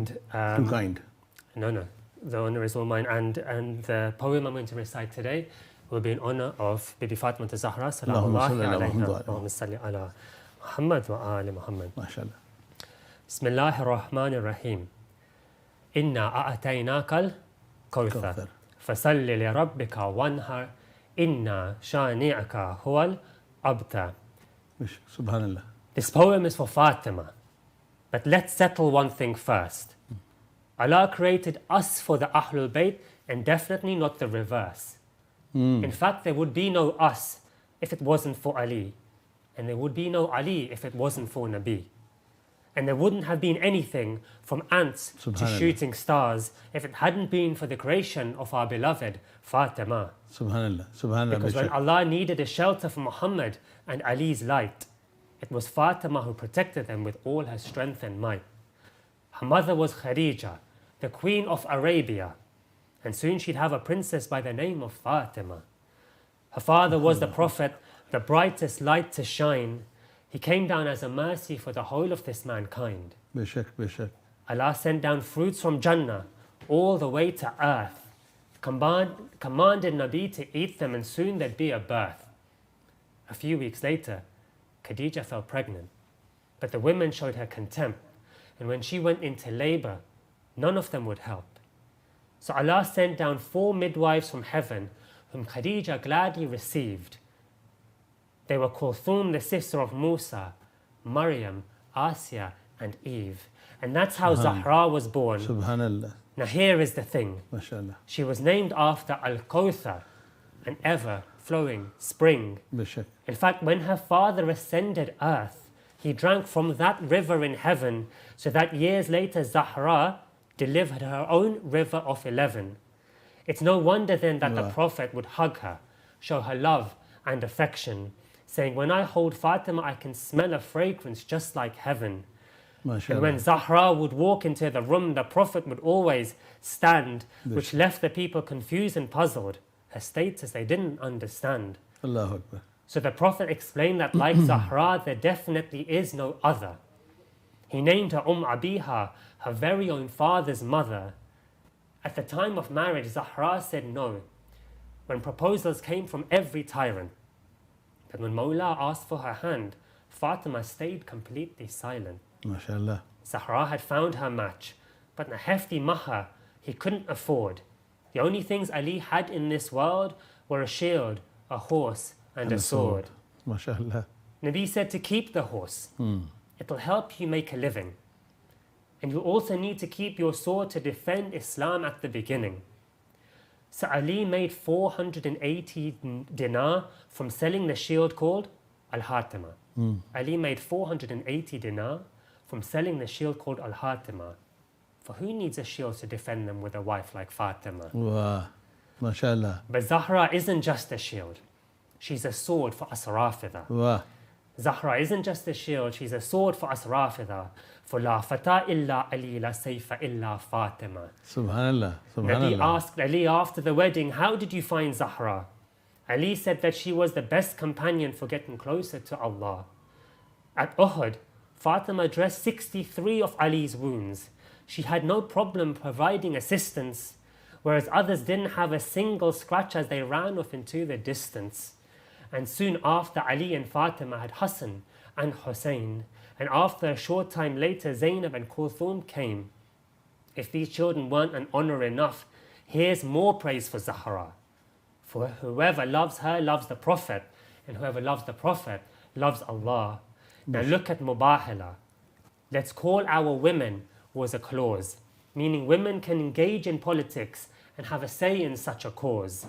And too kind. No, the honor is all mine. And the poem I'm going to recite today will be in honor of Bibi Fatima Zahra. Salamullahi alayha. Allahumma salli ala Muhammad wa ali Muhammad. MashaAllah. Bismillahir Rahmanir Rahim. Inna a'ataynaka al-kawthar. Fasalli li rabbika wanhar. Inna shani'aka huwal abtar. Subhanallah. This poem is for Fatima. But let's settle one thing first. Allah created us for the Ahlul Bayt and definitely not the reverse. In fact, there would be no us if it wasn't for Ali. And there would be no Ali if it wasn't for Nabi. And there wouldn't have been anything from ants to shooting stars if it hadn't been for the creation of our beloved Fatima. Subhanallah. Subhanallah. Because when Allah needed a shelter for Muhammad and Ali's light, it was Fatima who protected them with all her strength and might. Her mother was Khadija, the queen of Arabia, and soon she'd have a princess by the name of Fatima. Her father was the Prophet, the brightest light to shine. He came down as a mercy for the whole of this mankind. Bishak, bishak. Allah sent down fruits from Jannah all the way to earth, commanded Nabi to eat them, and soon there'd be a birth. A few weeks later, Khadija fell pregnant, but the women showed her contempt, and when she went into labor, none of them would help. So Allah sent down 4 midwives from heaven, whom Khadija gladly received. They were Kulthum, the sister of Musa, Maryam, Asiya, and Eve. And that's how Zahra was born. Subhanallah. Now here is the thing. MashaAllah. She was named after Al-Kawthar, an ever-flowing spring. Bishak. In fact, when her father ascended earth, he drank from that river in heaven, so that years later Zahra delivered her own river of 11. It's no wonder then that the Prophet would hug her, show her love and affection, saying, when I hold Fatima, I can smell a fragrance just like heaven. And when Zahra would walk into the room, the Prophet would always stand, which left the people confused and puzzled. Her status they didn't understand. Allahu Akbar. So the Prophet explained that like Zahra, there definitely is no other. He named her Abiha, her very own father's mother. At the time of marriage, Zahra said no, when proposals came from every tyrant. But when Mawla asked for her hand, Fatima stayed completely silent. MashaAllah. Zahra had found her match, but a hefty mahar he couldn't afford. The only things Ali had in this world were a shield, a horse, and a sword. MashaAllah. Nabi said to keep the horse. It'll help you make a living. And you also need to keep your sword to defend Islam at the beginning. So Ali made 480 dinar from selling the shield called Al-Hatima. Ali made 480 dinar from selling the shield called Al-Hatima. For who needs a shield to defend them with a wife like Fatima? Wow. MashaAllah. But Zahra isn't just a shield. She's a sword for us Rafida. Wow. Zahra isn't just a shield, she's a sword for us Rafida. For la fata illa Ali, la sayfa illa Fatima. Subhanallah. Nabi Subhanallah. asked Ali after the wedding, how did you find Zahra? Ali said that she was the best companion for getting closer to Allah. At Uhud, Fatima dressed 63 of Ali's wounds. She had no problem providing assistance, whereas others didn't have a single scratch as they ran off into the distance. And soon after, Ali and Fatima had Hassan and Hussein. And after a short time later, Zainab and Kulthum came. If these children weren't an honor enough, here's more praise for Zahra. For whoever loves her loves the Prophet, and whoever loves the Prophet loves Allah. Now look at Mubahala. Let's call our women was a clause, meaning women can engage in politics and have a say in such a cause.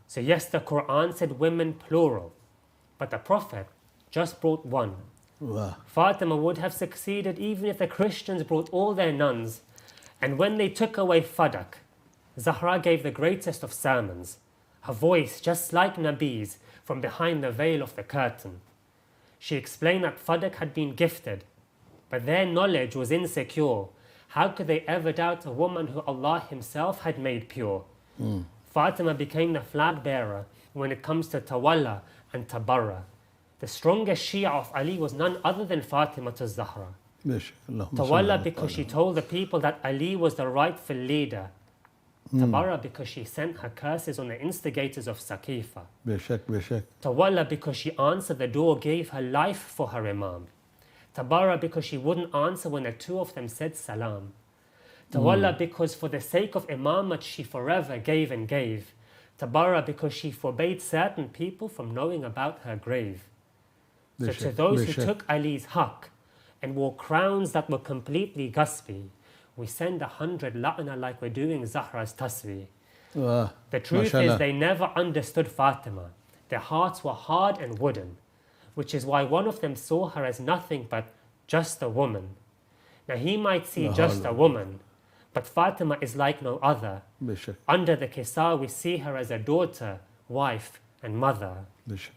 So yes, the Quran said women plural, but the Prophet just brought one. Wow. Fatima would have succeeded even if the Christians brought all their nuns. And when they took away Fadak, Zahra gave the greatest of sermons, her voice just like Nabi's from behind the veil of the curtain. She explained that Fadak had been gifted, but their knowledge was insecure. How could they ever doubt a woman who Allah Himself had made pure? Fatima became the flag bearer when it comes to Tawalla and Tabarra. The strongest Shia of Ali was none other than Fatima to Zahra. Beshak. Allahumma Tawalla salli because she ala. told the people that Ali was the rightful leader. Tabara because she sent her curses on the instigators of Saqifa. Beshak, Beshak. Tawalla because she answered the door, gave her life for her Imam. Tabara because she wouldn't answer when the two of them said salam. Tawalla because for the sake of Imamat she forever gave and gave. Tabara because she forbade certain people from knowing about her grave. So to those who took Ali's haqq and wore crowns that were completely ghasbi, we send 100 la'na like we're doing Zahra's tasbih. The truth is they never understood Fatima. Their hearts were hard and wooden, which is why one of them saw her as nothing but just a woman. Now he might see just a woman, but Fatima is like no other. Beshak. Under the Kisar we see her as a daughter, wife and mother. Beshak.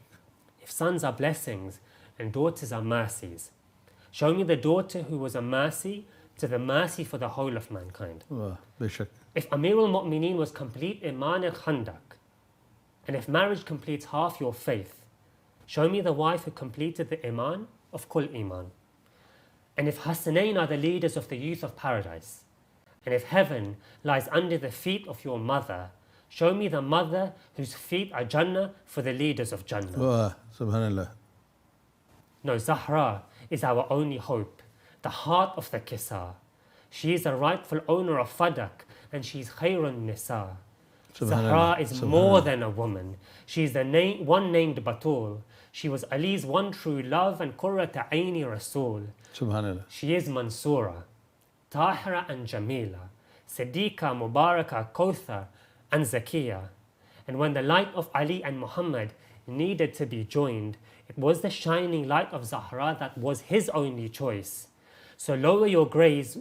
If sons are blessings and daughters are mercies, show me the daughter who was a mercy to the mercy for the whole of mankind. Beshak. If Amirul Mu'mineen was complete Iman al-Khandak, and if marriage completes half your faith, show me the wife who completed the Iman of Kul Iman. And if Hassanain are the leaders of the youth of paradise, and if heaven lies under the feet of your mother, show me the mother whose feet are Jannah for the leaders of Jannah. Subhanallah. No, Zahra is our only hope, the heart of the Kisar. She is the rightful owner of Fadak, and she is Khairun Nisa. Zahra is more than a woman. She is the one named Batul. She was Ali's one true love and Qurrata Aini Rasul. Subhanallah. She is Mansura, Tahira and Jamila, Siddiqa, Mubaraka, Kauthar and Zakiya. And when the light of Ali and Muhammad needed to be joined, it was the shining light of Zahra that was his only choice. So lower your gaze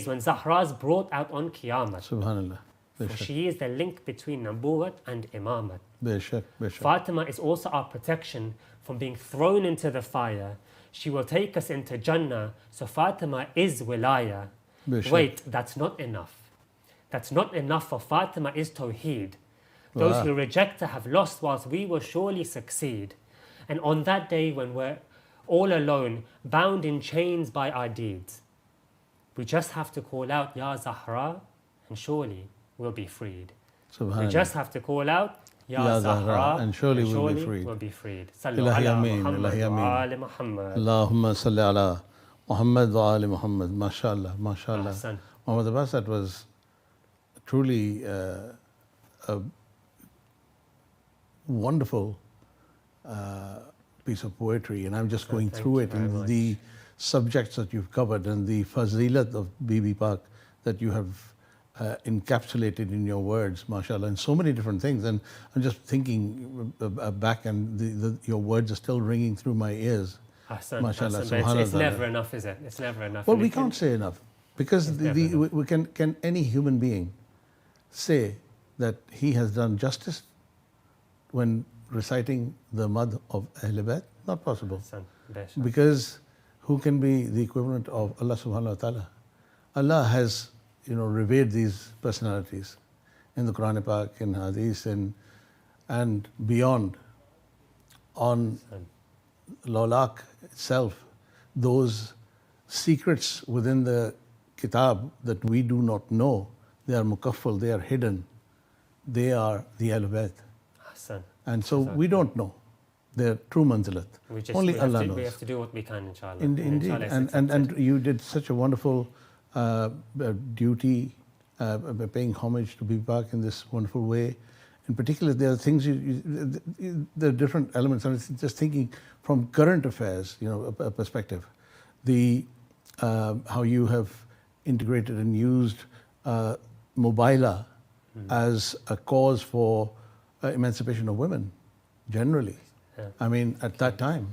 when Zahra is brought out on Qiyamah. Subhanallah. For she is the link between Nabuwat and Imamat. Beshak, Beshak. Fatima is also our protection from being thrown into the fire. She will take us into Jannah, so Fatima is Wilaya. Beshak. Wait, that's not enough. That's not enough, for Fatima is Tawheed. Those who reject her have lost, whilst we will surely succeed. And on that day when we're all alone, bound in chains by our deeds, we just have to call out, Ya Zahra, and surely we'll be freed. We just have to call out, Ya Zahra, and surely we'll be freed. We'll be freed. Ilahi Ameen, Ilahi Ameen. Allahumma salli ala Muhammad wa ali Muhammad. MashaAllah, MashaAllah. Muhammad Abbas, that was truly a wonderful piece of poetry, and I'm just going through it, and the subjects that you've covered and the fazilat of Bibi Pak that you have encapsulated in your words, mashallah, and so many different things. And I'm just thinking back, and your words are still ringing through my ears. Mashallah, it's never enough, is it? It's never enough. Well, we can't say enough, because can any human being say that he has done justice when reciting the mad of Ahl Bayt? Not possible. Because who can be the equivalent of Allah subhanahu wa ta'ala? Allah has, revered these personalities in the Quran Pak, in Hadith, and beyond. On Lawlak itself, those secrets within the Kitab that we do not know, they are mukaffal, they are hidden. They are the Ahl Bayt. And so we don't know their true manzilat. Only Allah knows. We have to do what we can, inshallah. Indeed. And you did such a wonderful duty, paying homage to Bibi Pak in this wonderful way. In particular, there are things, there are different elements. I'm just thinking from current affairs, a perspective. How you have integrated and used Mubaila as a cause for emancipation of women, generally. Yeah. I mean, at that time.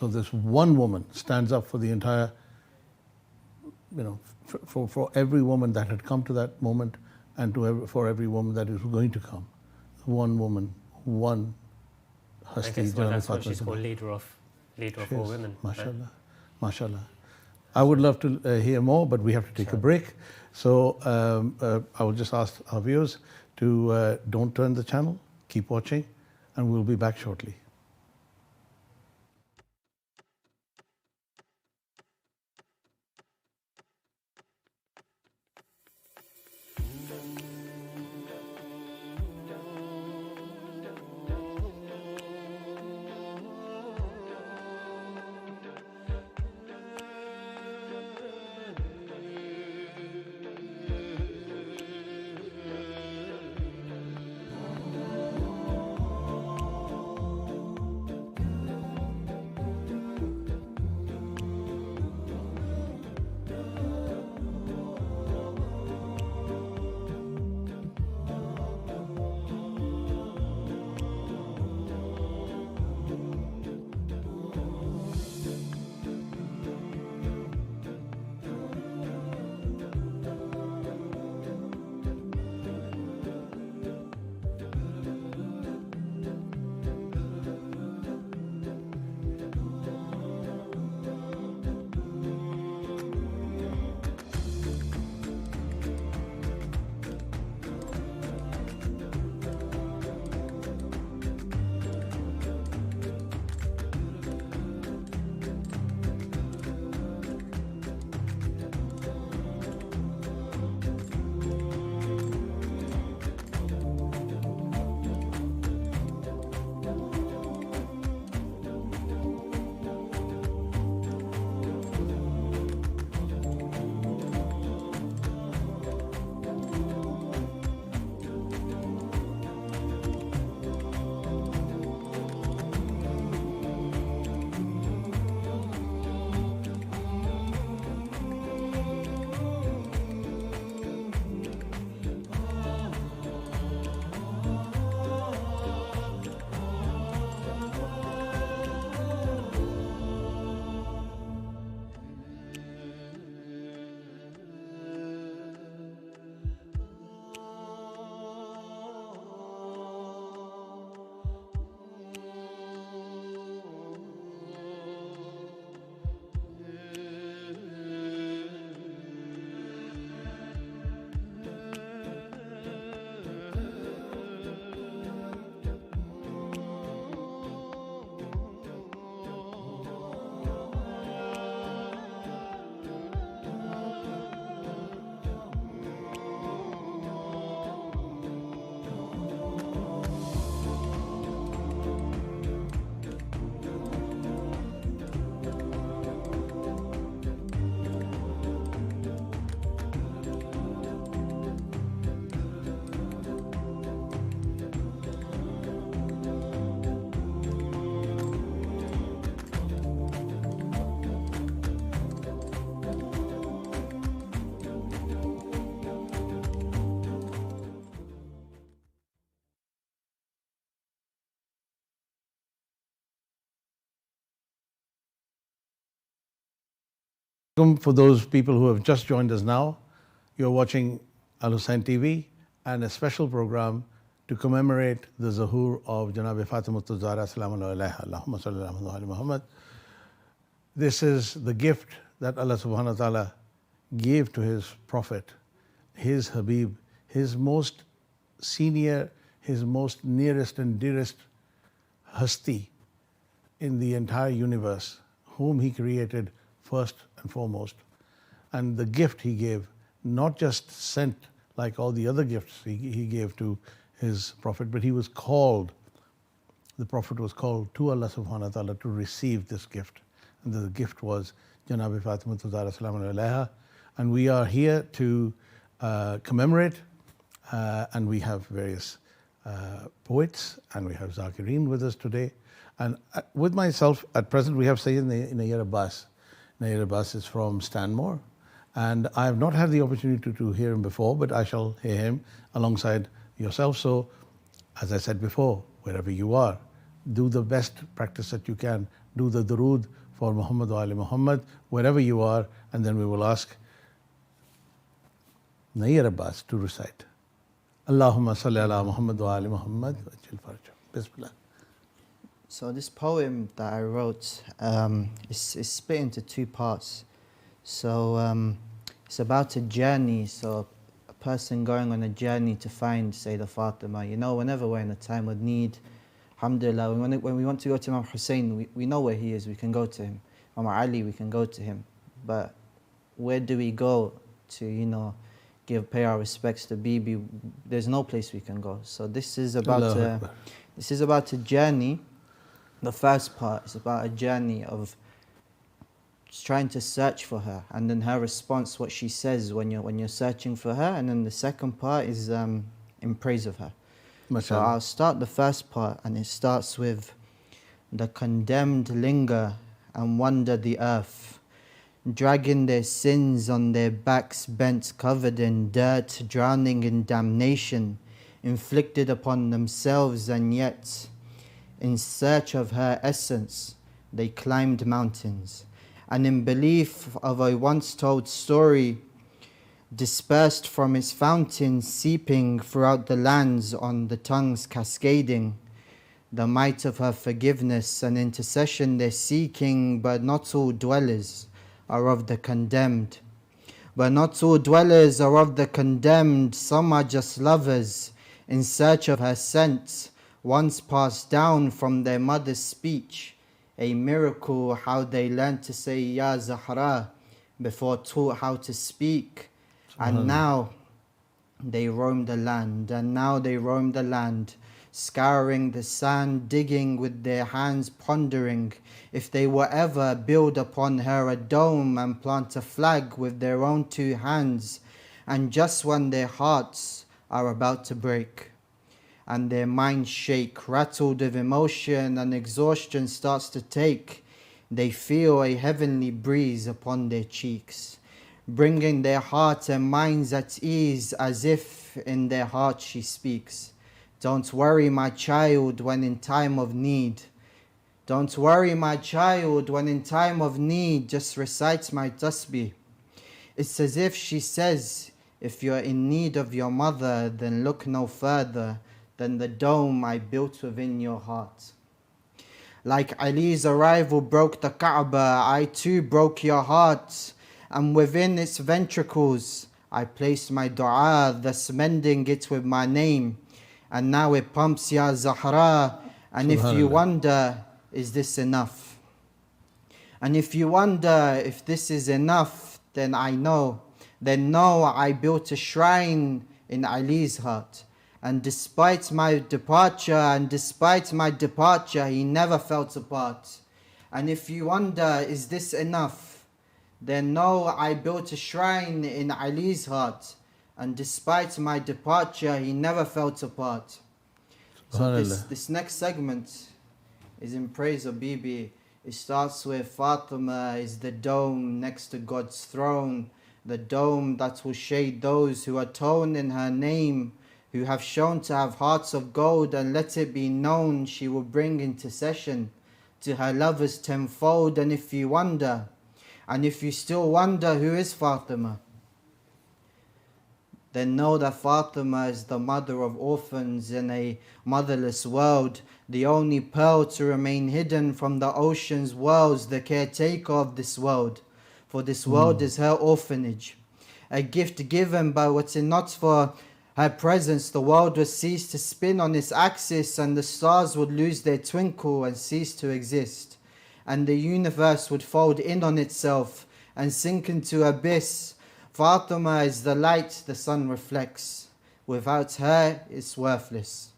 So this one woman stands up for the entire, for every woman that had come to that moment, and for every woman that is going to come. One woman, one Hasti. I guess that's what she's called, leader of all women. MashaAllah. MashaAllah. I would love to hear more, but we have to take a break. So I will just ask our viewers to don't turn the channel, keep watching, and we'll be back shortly. Welcome for those people who have just joined us now. You're watching Imam Hussein TV and a special program to commemorate the Zuhur of Janab Fatima Zahra Salamu alayha. Allahumma salli ala Muhammad. This is the gift that Allah subhanahu wa ta'ala gave to His Prophet, His Habib, His most senior, His most nearest and dearest hasti in the entire universe, whom He created first and foremost. And the gift He gave, not just sent like all the other gifts He gave to His Prophet, but He was called, the Prophet was called to Allah subhanahu wa ta'ala to receive this gift. And the gift was Janab Fatima Zahra Salamu alayha. And we are here to commemorate, and we have various poets, and we have Zakireen with us today. And with myself, at present, we have Sayyid Nayyar Abbas. Nayyar Abbas is from Stanmore, and I have not had the opportunity to hear him before, but I shall hear him alongside yourself. So, as I said before, wherever you are, do the best practice that you can. Do the durood for Muhammad wa Ali Muhammad, wherever you are, and then we will ask Nayyar Abbas to recite. Allahumma salli ala Muhammad wa Ali Muhammad. Bismillah. So this poem that I wrote is split into two parts. So it's about a journey, so a person going on a journey to find Sayyeda Fatima. You know, whenever we're in a time of need, alhamdulillah, when we want to go to Imam Hussein, we know where he is, we can go to him. Imam Ali, we can go to him. But where do we go to, you know, pay our respects to Bibi? There's no place we can go. So this is about a journey. The first part is about a journey of trying to search for her, and then her response, what she says when you're searching for her, and then the second part is in praise of her. So I'll start the first part, and it starts with: the condemned linger and wander the earth, dragging their sins on their backs bent, covered in dirt, drowning in damnation inflicted upon themselves, and yet in search of her essence they climbed mountains, and in belief of a once told story dispersed from its fountain, seeping throughout the lands, on the tongues cascading the might of her forgiveness and intercession they're seeking. But not all dwellers are of the condemned. But not all dwellers are of the condemned. Some are just lovers in search of her scent, once passed down from their mother's speech. A miracle how they learned to say Ya Zahra before taught how to speak. And now they roam the land, scouring the sand, digging with their hands, pondering if they will ever build upon her a dome and plant a flag with their own two hands. And just when their hearts are about to break and their minds shake, rattled with emotion, and exhaustion starts to take, they feel a heavenly breeze upon their cheeks, bringing their hearts and minds at ease, as if in their heart she speaks. Don't worry, my child, when in time of need. Don't worry, my child, when in time of need. Just recite my tasbih. It's as if she says, if you're in need of your mother, then look no further than the dome I built within your heart. Like Ali's arrival broke the Kaaba, I too broke your heart, and within its ventricles I placed my dua, thus mending it with my name. And now it pumps Ya Zahra. And if you wonder, is this enough? And if you wonder if this is enough, then know I built a shrine in Ali's heart. And despite my departure, he never felt apart. And if you wonder, is this enough? Then know I built a shrine in Ali's heart. And despite my departure, he never felt apart. So this next segment is in praise of Bibi. It starts with Fatima is the dome next to God's throne, the dome that will shade those who atone in her name, who have shown to have hearts of gold, and let it be known she will bring intercession to her lovers tenfold. And if you wonder, And if you still wonder who is Fatima, then know that Fatima is the mother of orphans in a motherless world, the only pearl to remain hidden from the ocean's wells, the caretaker of this world. For this world is her orphanage, a gift given, but were it not for her presence, the world would cease to spin on its axis, and the stars would lose their twinkle and cease to exist, and the universe would fold in on itself and sink into abyss. Fatima is the light the sun reflects. Without her, it's worthless.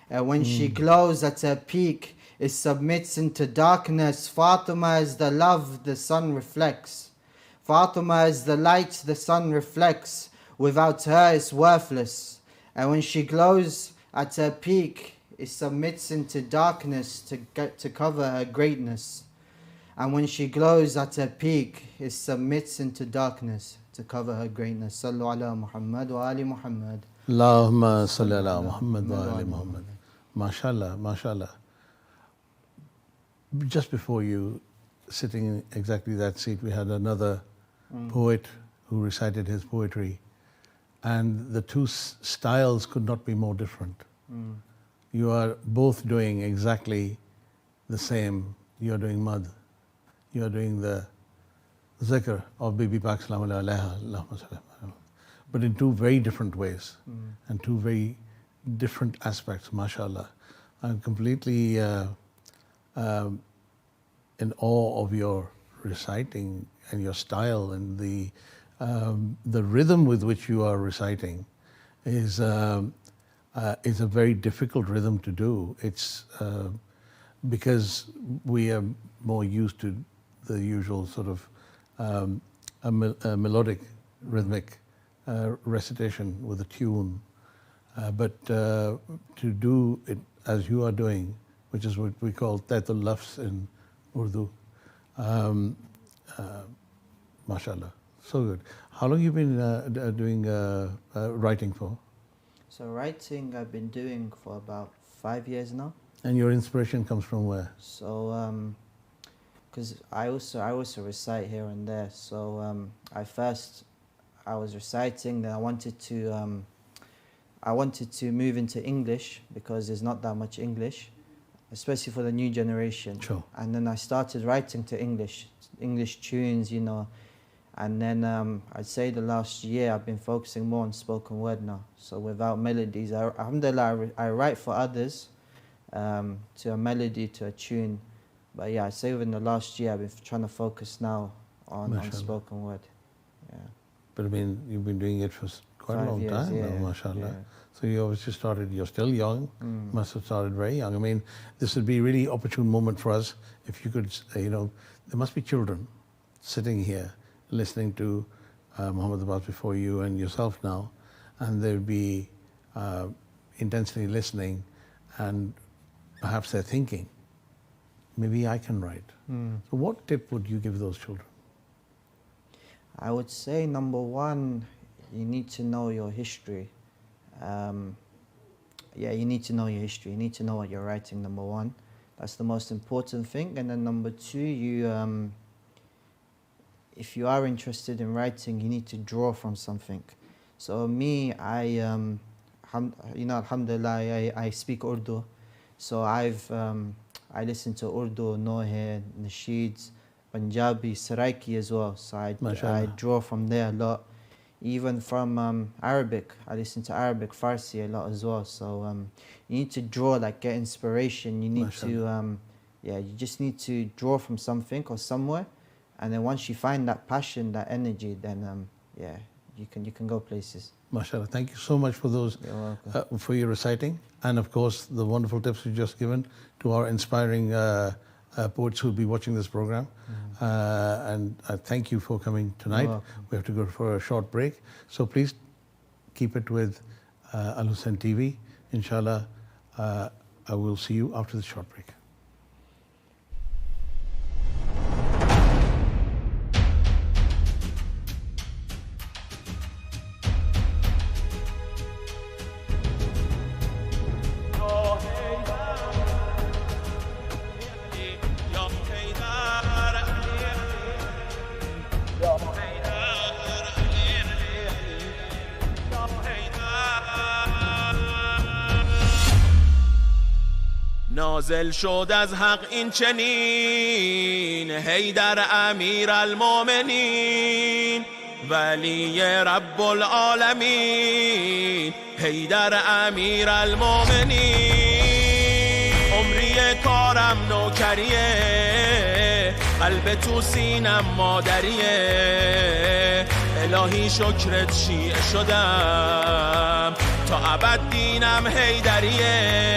And when she glows at her peak, it submits into darkness. Fatima is the love the sun reflects. Fatima is the light the sun reflects. Without her, it's worthless. And when she glows at her peak, it submits into darkness to cover her greatness. And when she glows at her peak, it submits into darkness to cover her greatness. Sallu ala Muhammad wa ali Muhammad. Allahumma salli ala Muhammad wa ali Muhammad. MashaAllah, MashaAllah. Just before you, sitting in exactly that seat, we had another poet who recited his poetry. And the two styles could not be more different. You are both doing exactly the same. You are doing mad. You are doing the zikr of Bibi Pak Sallallahu Alaihi Wasallam, but in two very different ways and two very different aspects. MashaAllah, I'm completely in awe of your reciting and your style, and the rhythm with which you are reciting is a very difficult rhythm to do. It's because we are more used to the usual sort of a melodic, rhythmic recitation with a tune. But to do it as you are doing, which is what we call Taitul Lafz in Urdu, mashallah, so good. How long have you been doing writing for? So writing I've been doing for about 5 years now. And your inspiration comes from where? So because I also recite here and there. So I was reciting, then I wanted to move into English because there's not that much English, especially for the new generation. Sure. And then I started writing to English tunes, you know. And then I'd say the last year I've been focusing more on spoken word now. So without melodies, alhamdulillah, I write for others to a melody, to a tune. But yeah, I'd say within the last year I've been trying to focus now on spoken word. Yeah. But I mean, you've been doing it for quite a long time now, mashallah. Yeah. So you obviously started, you're still young, must have started very young. I mean, this would be a really opportune moment for us if you could, you know, there must be children sitting here listening to Muhammad Abbas before you and yourself now, and they'll be intensely listening, and perhaps they're thinking, maybe I can write. So what tip would you give those children? I would say number one, you need to know your history. You need to know your history. You need to know what you're writing, number one. That's the most important thing. And then number two, if you are interested in writing, you need to draw from something. So me, alhamdulillah, I speak Urdu. So I listen to Urdu, Nohe, Nasheeds, Punjabi, Saraiki as well. So I draw from there a lot. Even from Arabic, I listen to Arabic, Farsi a lot as well. So you need to draw, like get inspiration. You need to, you just need to draw from something or somewhere. And then once you find that passion, that energy, then you can go places. MashaAllah. Thank you so much for those, for your reciting, and of course the wonderful tips you just given to our inspiring poets who will be watching this program. And thank you for coming tonight. We have to go for a short break, so please keep it with Al Hussein TV. Inshallah, I will see you after the short break. نازل شد از حق N چنین Haider امیر المؤمنین ولی رب العالمین حیدر امیر المؤمنین عمری کارم نوکریه قلب تو سینم مادریه الهی شکرت شیعه شدم تا ابد دینم حیدریه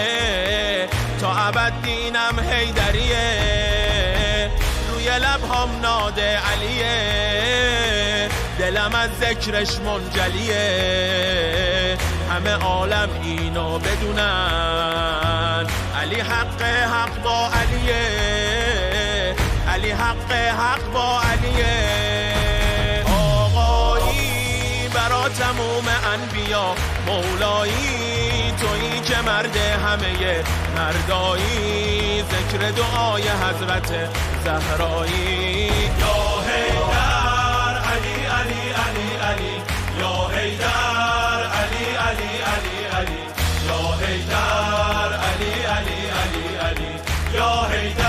تا ابد دینم حیدریه روی لبهام ناد علیه دلم از ذکرش منجلیه همه عالم اینو بدونن علی حق با علیه علی حق با علیه آقایی برا تموم انبیا مولایی تویی که مرد همه مردایی ذکر دعای حضرت زهرایی یا حیدر علی علی علی علی یا حیدر علی علی علی علی یا حیدر علی علی علی علی یا حیدر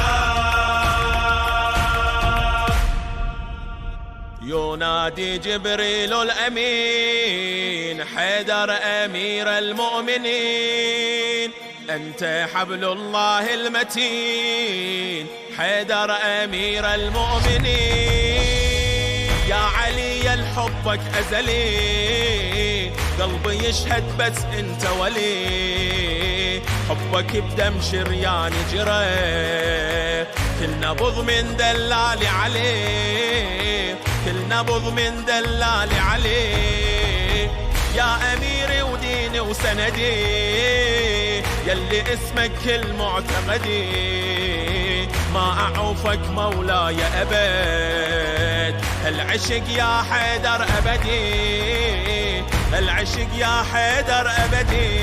ينادي جبريل الأمين حيدر أمير المؤمنين أنت حبل الله المتين حيدر أمير المؤمنين يا علي الحبك أزلي قلبي يشهد بس أنت ولي حبك بدم شريان جرى كل نبض من دلالي عليه كل نبض من دلالي عليه يا أميري وديني وسندي يلي اسمك المعتقدي ما أعوفك مولاي أبد العشق يا حيدر أبدي العشق يا حيدر أبدي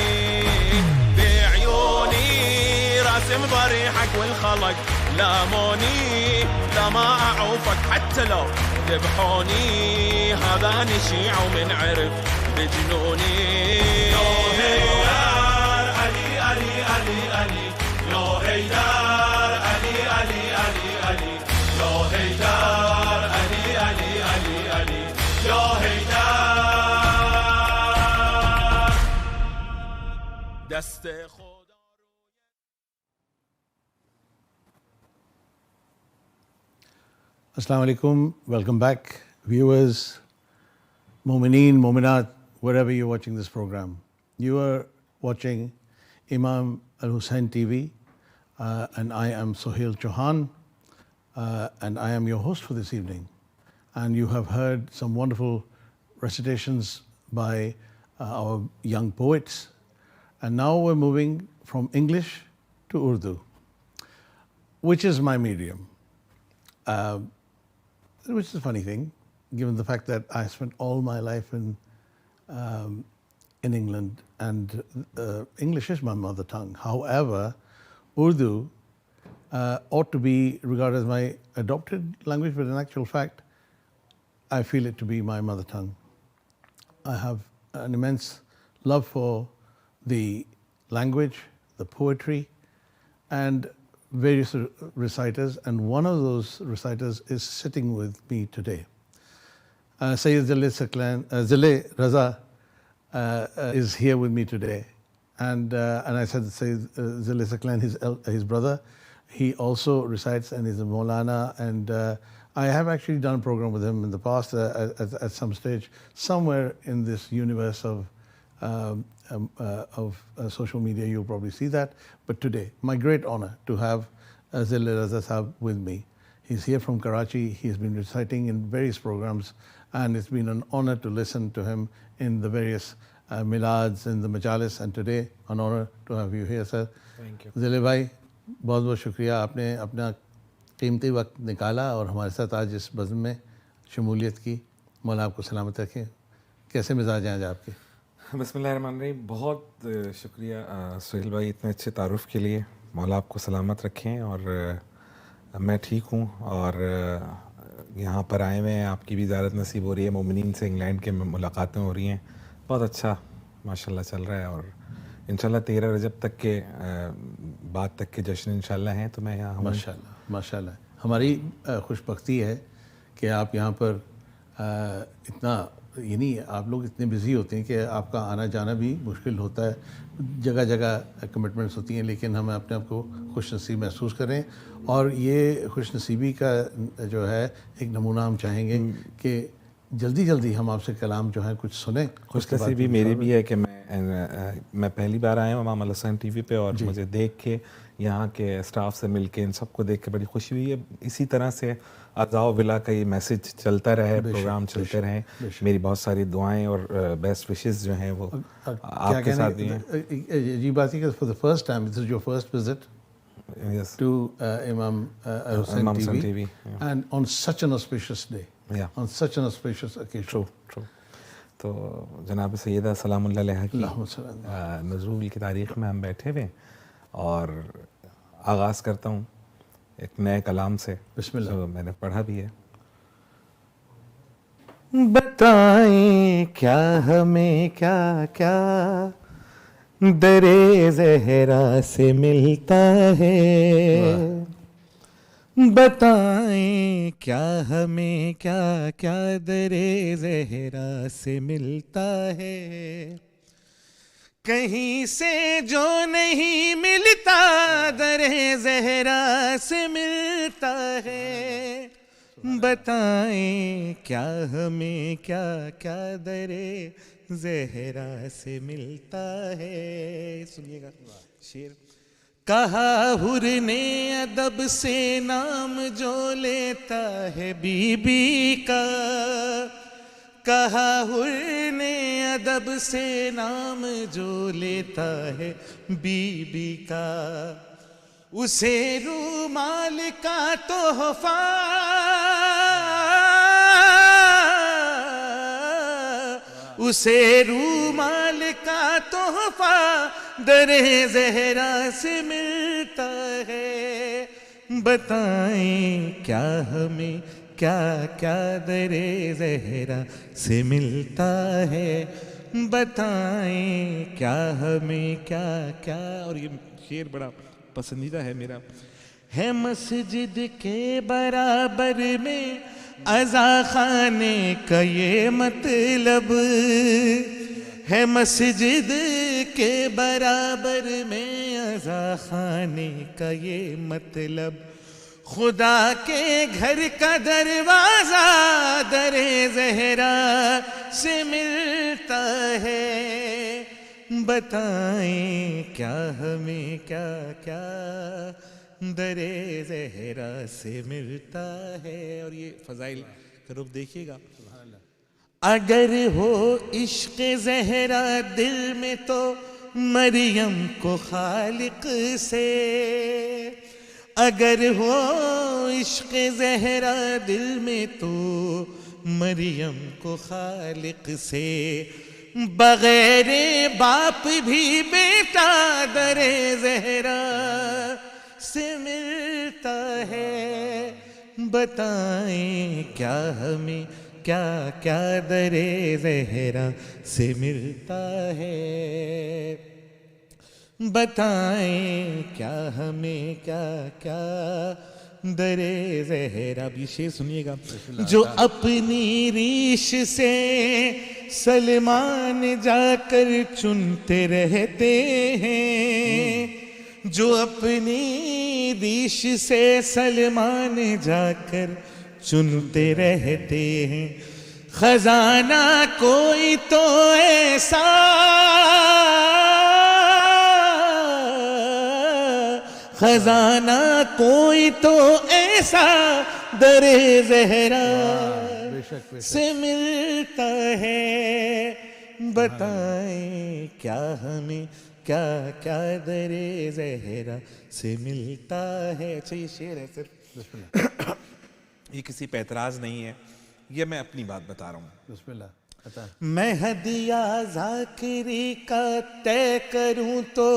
بعيوني راسم ضريحك والخلق لاموني لا ما أعوفك حتى لو ذبحوني هذا نشيع ومن عرف بجنوني يا هيدر علي علي علي علي يا هيدر علي علي علي علي يا هيدر علي علي علي علي يا هيدر دست خدا Assalamu alaikum. Welcome back, viewers, Mu'mineen, Mu'minat, wherever you're watching this program. You are watching Imam Hussein TV, and I am Sohail Chauhan, and I am your host for this evening. And you have heard some wonderful recitations by our young poets. And now we're moving from English to Urdu, which is my medium. Which is a funny thing, given the fact that I spent all my life in England, and English is my mother tongue. However, Urdu ought to be regarded as my adopted language, but in actual fact, I feel it to be my mother tongue. I have an immense love for the language, the poetry, and various reciters, and one of those reciters is sitting with me today. Sayyeda Zile Raza is here with me today, and I said Sayyid Zile Saklan, his brother, he also recites and is a Maulana, and I have actually done a program with him in the past at some stage, somewhere in this universe of social media. You'll probably see that. But today, my great honor to have Zile Raza Sahab with me. He's here from Karachi. He's been reciting in various programs, and it's been an honor to listen to him in the various milads, in the majalis, and today, an honor to have you here, sir. Thank you. Zile bhai, बहुत बहुत शुक्रिया, आपने अपना कीमती वक्त निकाला और हमारे साथ आज इस बज़्म में शमूलियत की. मौला आपको सलामत रखें. कैसे मिजाज हैं आज आपके? बिस्मिल्लाहिर्रहमानिर्रहीम. बहुत शुक्रिया सुहेल भाई इतने अच्छे तारुफ़ के लिए. मौला आपको सलामत रखें. और मैं ठीक हूँ और यहाँ पर आए हुए हैं. आपकी भी ज़ियारत नसीब हो रही है. मोमिनीन से इंग्लैंड के मुलाकातें हो रही हैं. बहुत अच्छा माशाल्लाह चल रहा है और इंशाल्लाह 13 रजब तक के बाद तक के जश्न इंशाल्लाह हैं, तो मैं यहाँ हूँ। माशाल्लाह माशाल्लाह। हमारी खुशबख्ती है कि आप यहाँ पर इतना, यानी आप लोग इतने बिज़ी होते हैं कि आपका आना जाना भी मुश्किल होता है, जगह जगह कमिटमेंट्स होती हैं, लेकिन हम अपने आप को खुश नसीब महसूस करें। और ये खुश नसीबी का जो है एक नमूना हम चाहेंगे कि जल्दी जल्दी हम आपसे कलाम जो है कुछ सुने। खुश नसीबी मेरी भी है कि मैं पहली बार आया हूँ इमाम हुसैन टीवी पे, और मुझे देख के, यहाँ के स्टाफ से मिल के, इन सबको देख के बड़ी खुशी हुई है। इसी तरह से अज़ाओ विला का ये मैसेज चलता रहे, प्रोग्राम चलते रहें। मेरी बहुत सारी दुआएं और बेस्ट विशेस जो हैं वो आपके साथ भी हैं। ये बात है कि for the first time this is your first visit to Imam Hussein TV, and on such an auspicious day, on such an auspicious occasion. True. तो जनाब सैयदा सलामुल्लाह अलैहा की नज़रूल की तारीख़ में हम बैठे हुए, और आगाज़ करता हूँ एक नए कलाम से जो मैंने पढ़ा भी है। बताएं क्या हमें क्या क्या दरे ज़हरा से मिलता है, बताएं क्या हमें क्या क्या दरे ज़हरा से मिलता है, कहीं से जो नहीं मिलता दरे ज़हरा से मिलता है, बताएं क्या हमें क्या क्या दरे ज़हरा से मिलता है। सुनिएगा शेर। कहा हुर ने अदब से नाम जो लेता है बीबी का, कहा हुर ने अदब से नाम जो लेता है बीबी का, उसे रूमाल का तोहफा उसे रूमाल का तोहफा दरे ज़हरा से मिलता है, बताएं क्या हमें क्या क्या दरे ज़हरा से मिलता है, बताएं क्या हमें क्या क्या। और ये शेर बड़ा पसंदीदा है मेरा। है मस्जिद के बराबर में अज़ा खाने का ये मतलब, है मस्जिद के बराबर में अज़ा खाने का ये मतलब, खुदा के घर का दरवाज़ा दरे ज़हरा से मिलता है, बताएं क्या हमें क्या क्या दरे ज़हरा से मिलता है। और ये फ़ज़ाइल का रूप देखिएगा। अगर हो इश्क़ ज़हरा दिल में तो मरियम को खालिक से, अगर हो इश्क़ ज़हरा दिल में तो मरियम को खालिक से, बग़ैर बाप भी बेटा दरे ज़हरा से मिलता है, बताएं क्या हमें क्या क्या दरे ज़हरा से मिलता है, बताएं क्या हमें क्या क्या दरे ज़हरा। भी शेर सुनिएगा। जो अपनी रीश से सलमान जाकर चुनते रहते हैं, जो अपनी रीश से सलमान जाकर चुनते रहते हैं, खजाना कोई तो ऐसा खजाना कोई तो ऐसा दरे ज़हरा से मिलता है, बताएं क्या हमें क्या क्या दरे ज़हरा से मिलता है। अच्छा ये शेर है सिर्फ, ये किसी पे एतराज़ नहीं है, ये मैं अपनी बात बता रहा हूँ। बिस्मिल्लाह। मैं हदिया ज़ाकिरी का तय करूँ तो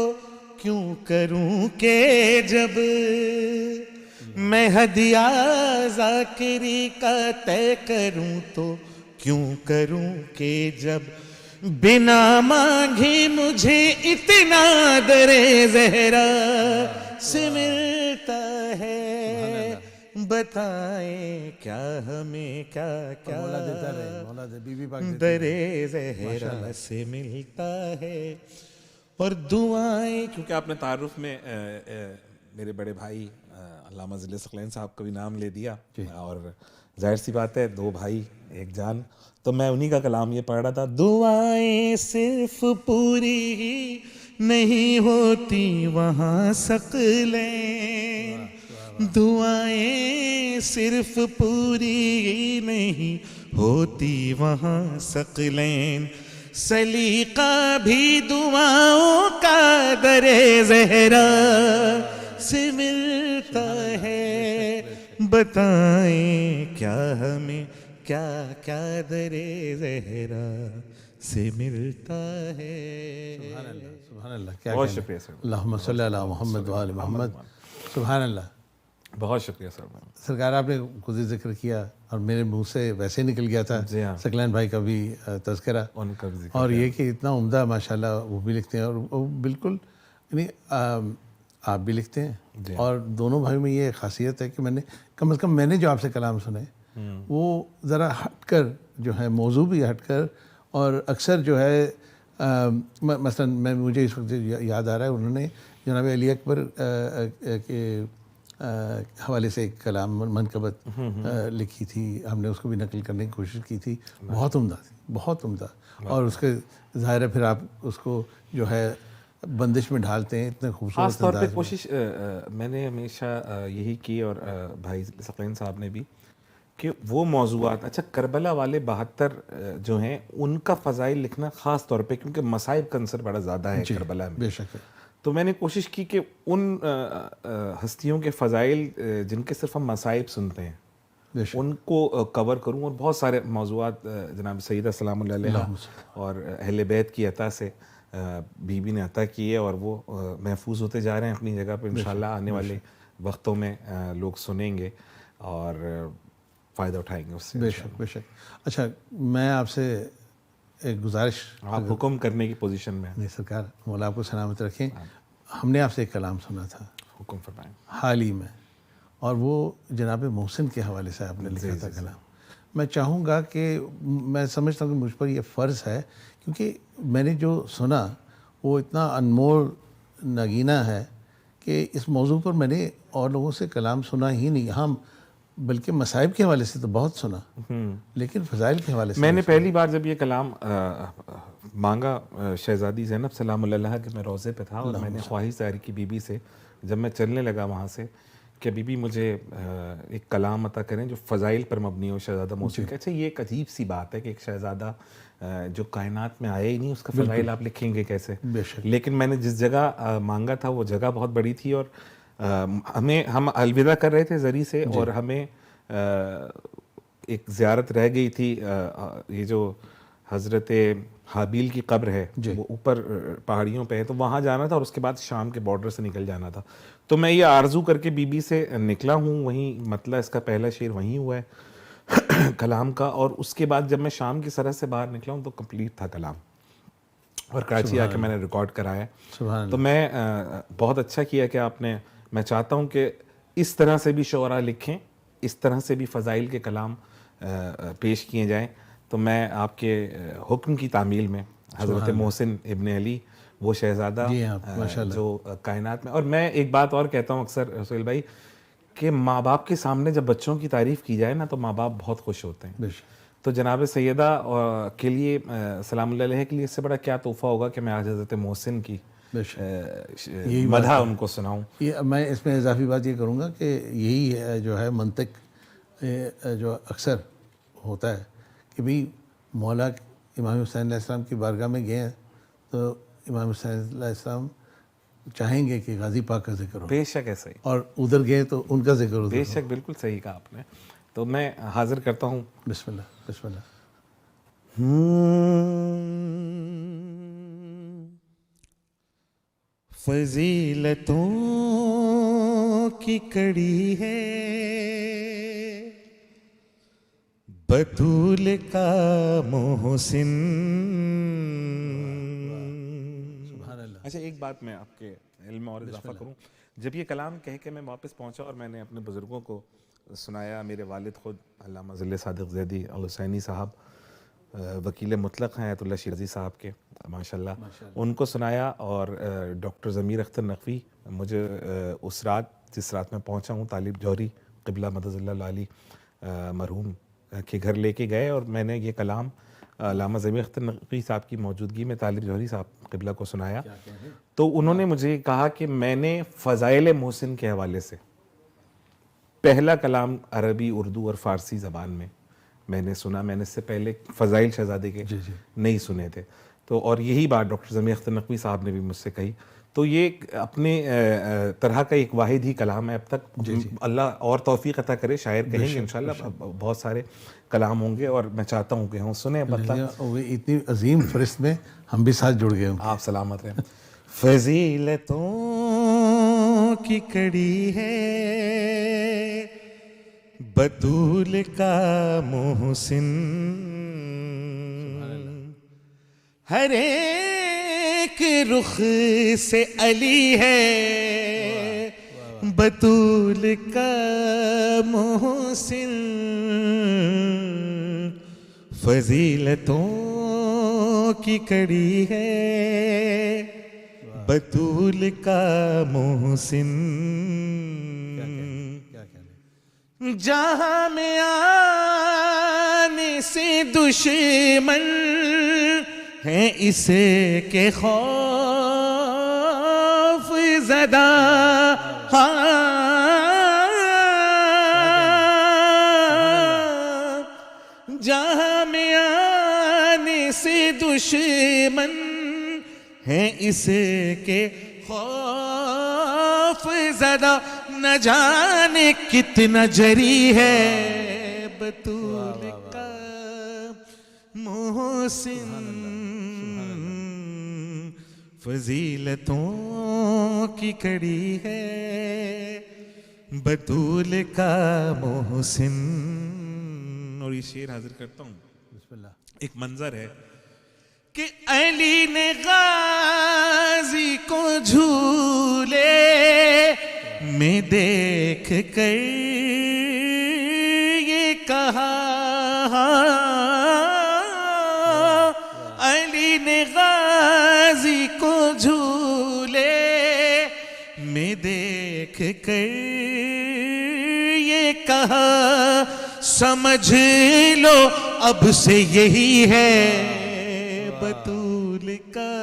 क्यों करूं के जब, मैं हदिया ज़ाकिरी का तय करूं तो क्यों करूं के जब, بنا مانگے مجھے اتنا درے زہرا سے ملتا ہے بتائیں کیا ہمیں کیا کیا درے زہرا سے ملتا ہے. اور دعائیں, کیونکہ آپ نے تعارف میں میرے بڑے بھائی علامہ ذل ثقلین صاحب کا بھی نام لے دیا, اور ظاہر سی بات ہے دو بھائی ایک جان, تو میں انہی کا کلام یہ پڑھ رہا تھا. دعائیں صرف پوری ہی نہیں ہوتی وہاں ثقلین, دعائیں صرف پوری ہی نہیں ہوتی وہاں ثقلین, سلیقہ بھی دعاؤں کا درے زہرا سے ملتا ہے, بتائیں کیا ہمیں کیا کیا درے زہرا سے ملتا ہے. سبحان اللہ, کیا بہت شکریہ سر, اللہم صلی علی محمد و آل محمد. سبحان اللہ, بہت شکریہ سر. سرکار آپ نے خود ذکر کیا اور میرے منہ سے ویسے نکل گیا تھا ثقلین بھائی کا بھی تذکرہ, اور یہ کہ اتنا عمدہ ماشاءاللہ وہ بھی لکھتے ہیں, اور وہ بالکل یعنی آپ بھی لکھتے ہیں, اور دونوں بھائیوں میں یہ خاصیت ہے کہ میں نے کم از کم میں نے جو آپ سے کلام سنے وہ ذرا ہٹ کر جو ہے, موضوع بھی ہٹ کر, اور اکثر جو ہے مثلا مجھے اس وقت یاد آ رہا ہے انہوں نے جناب علی اکبر کے حوالے سے ایک کلام منقبت لکھی تھی, ہم نے اس کو بھی نقل کرنے کی کوشش کی تھی, بہت عمدہ تھی, بہت عمدہ, اور اس کے ظاہر ہے پھر آپ اس کو جو ہے بندش میں ڈھالتے ہیں اتنے خوبصورت خاص طور پہ کوشش میں نے ہمیشہ یہی کی, اور بھائی ثقلین صاحب نے بھی, کہ وہ موضوعات, اچھا کربلا والے 72 جو ہیں ان کا فضائل لکھنا خاص طور پہ, کیونکہ مصائب کا عنصر بڑا زیادہ ہے کربلا میں, بے شک ہے, تو میں نے کوشش کی کہ ان ہستیوں کے فضائل جن کے صرف ہم مصائب سنتے ہیں ان کو کور کروں, اور بہت سارے موضوعات جناب سیدہ سلام اللہ علیہ اور اہل بیت کی عطا سے بی بی نے عطا کیے, اور وہ محفوظ ہوتے جا رہے ہیں اپنی جگہ پہ. انشاءاللہ آنے والے وقتوں میں لوگ سنیں گے اور فائدہ اٹھائیں گے اس سے. بے شک, بے شک. اچھا, میں آپ سے ایک گزارش, آپ حکم کرنے کی پوزیشن میں. نہیں سرکار, مولا آپ کو سلامت رکھیں. ہم نے آپ سے ایک کلام سنا تھا, حکم فرمائیں, حال ہی میں, اور وہ جناب محسن کے حوالے سے آپ نے لکھا تھا کلام. میں چاہوں گا کہ میں سمجھتا ہوں کہ مجھ پر یہ فرض ہے, کیونکہ میں نے جو سنا وہ اتنا انمول نگینہ ہے کہ اس موضوع پر میں نے اور لوگوں سے کلام سنا ہی نہیں. ہم بلکہ مصائب کے حوالے سے تو بہت سنا, لیکن فضائل کے حوالے سے میں نے پہلی بار جب یہ کلام مانگا شہزادی زینب سلام اللہ علیہا کہ میں روضے پہ تھا, اور میں نے خواہش ظاہر کی بی بی سے جب میں چلنے لگا وہاں سے کہ بی بی مجھے ایک کلام عطا کریں جو فضائل پر مبنی ہو شہزادہ محسن کا. اچھا, یہ ایک عجیب سی بات ہے کہ ایک شہزادہ جو کائنات میں آیا ہی نہیں, اس کا فضائل آپ لکھیں گے کیسے؟ لیکن میں نے جس جگہ مانگا تھا وہ جگہ بہت بڑی تھی, اور ہم الوداع کر رہے تھے زری سے, اور ہمیں ایک زیارت رہ گئی تھی, یہ جو حضرت حابیل کی قبر ہے وہ اوپر پہاڑیوں پہ ہے, تو وہاں جانا تھا, اور اس کے بعد شام کے بارڈر سے نکل جانا تھا. تو میں یہ آرزو کر کے بی بی سے نکلا ہوں, وہیں مطلع اس کا پہلا شعر وہیں ہوا ہے کلام کا, اور اس کے بعد جب میں شام کی سرحد سے باہر نکلا ہوں تو کمپلیٹ تھا کلام, اور کراچی آ کے میں نے ریکارڈ کرایا. تو میں بہت اچھا کیا کہ آپ نے, میں چاہتا ہوں کہ اس طرح سے بھی شعراء لکھیں, اس طرح سے بھی فضائل کے کلام پیش کیے جائیں. تو میں آپ کے حکم کی تعمیل میں حضرت محسن ابن علی وہ شہزادہ جو کائنات میں, اور میں ایک بات اور کہتا ہوں اکثر سہیل بھائی کہ ماں باپ کے سامنے جب بچوں کی تعریف کی جائے نا تو ماں باپ بہت خوش ہوتے ہیں. تو جناب سیدہ کے لیے سلام اللہ علیہ کے لیے اس سے بڑا کیا تحفہ ہوگا کہ میں آج حضرت محسن کی مدح ان کو سناؤں. میں اس میں اضافی بات یہ کروں گا کہ یہی ہے جو ہے منطق جو اکثر ہوتا ہے کہ بھئی مولا امام حسین علیہ السلام کی بارگاہ میں گئے ہیں تو امام حسین علیہ السلام چاہیں گے کہ غازی پاک کا ذکر ہو. بے شک ہے صحیح. اور ادھر گئے تو ان کا ذکر ہو. بے شک, بالکل صحیح کہا آپ نے. تو میں حاضر کرتا ہوں. بسم اللہ, بسم اللہ. فضیلتوں کی کڑی ہے بطول کا محسن اچھا ایک بات میں آپ کے علم میں اور اضافہ کروں. جب یہ کلام کہہ کے میں واپس پہنچا اور میں نے اپنے بزرگوں کو سنایا, میرے والد خود علامہ ظل صادق زیدی الحسینی صاحب وکیل مطلق ہیں آیت اللہ شیرازی صاحب کے ماشاءاللہ, ان کو سنایا, اور ڈاکٹر ضمیر اختر نقوی مجھے اس رات جس رات میں پہنچا ہوں طالب جوہری قبلہ مدد اللہ علی مرحوم کے گھر لے کے گئے, اور میں نے یہ کلام علامہ ضمیر اختر نقوی صاحب کی موجودگی میں طالب جوہری صاحب قبلہ کو سنایا. تو انہوں نے مجھے کہا کہ میں نے فضائل محسن کے حوالے سے پہلا کلام عربی, اردو اور فارسی زبان میں نے سنا. میں نے اس سے پہلے فضائل شہزادے کے نہیں سنے تھے. تو اور یہی بات ڈاکٹر ضمیر اختر نقوی صاحب نے بھی مجھ سے کہی. تو یہ اپنے طرح کا ایک واحد ہی کلام ہے اب تک. اللہ اور توفیق عطا کرے, شاعر کہیں گے انشاءاللہ بہت سارے کلام ہوں گے, اور میں چاہتا ہوں کہ ہوں سنیں. مطلب اتنی عظیم فہرست میں ہم بھی ساتھ جڑ گئے ہوں. آپ سلامت رہیں. فضیلتوں کی کڑی ہے بطول کا محسن, ہر ایک رخ سے علی ہے بطول کا محسن, فضیلتوں کی کڑی ہے بطول کا محسن, جہاں میں آنے سے دشمن ہیں اسے کے خوف زدہ, جہاں میں آنے سے دشمن ہیں اسے کے خوف زدہ, نہ جانے کتنا جری ہے بطول کا محسن, فضیلتوں کی کڑی ہے بطول کا محسن. اور یہ شعر حاضر کرتا ہوں. ایک منظر ہے کہ علی نے غازی کو جھولے میں دیکھ کر یہ کہا, علی نے غازی کو جھولے میں دیکھ کر یہ کہا, سمجھ لو اب سے یہی ہے بطول کا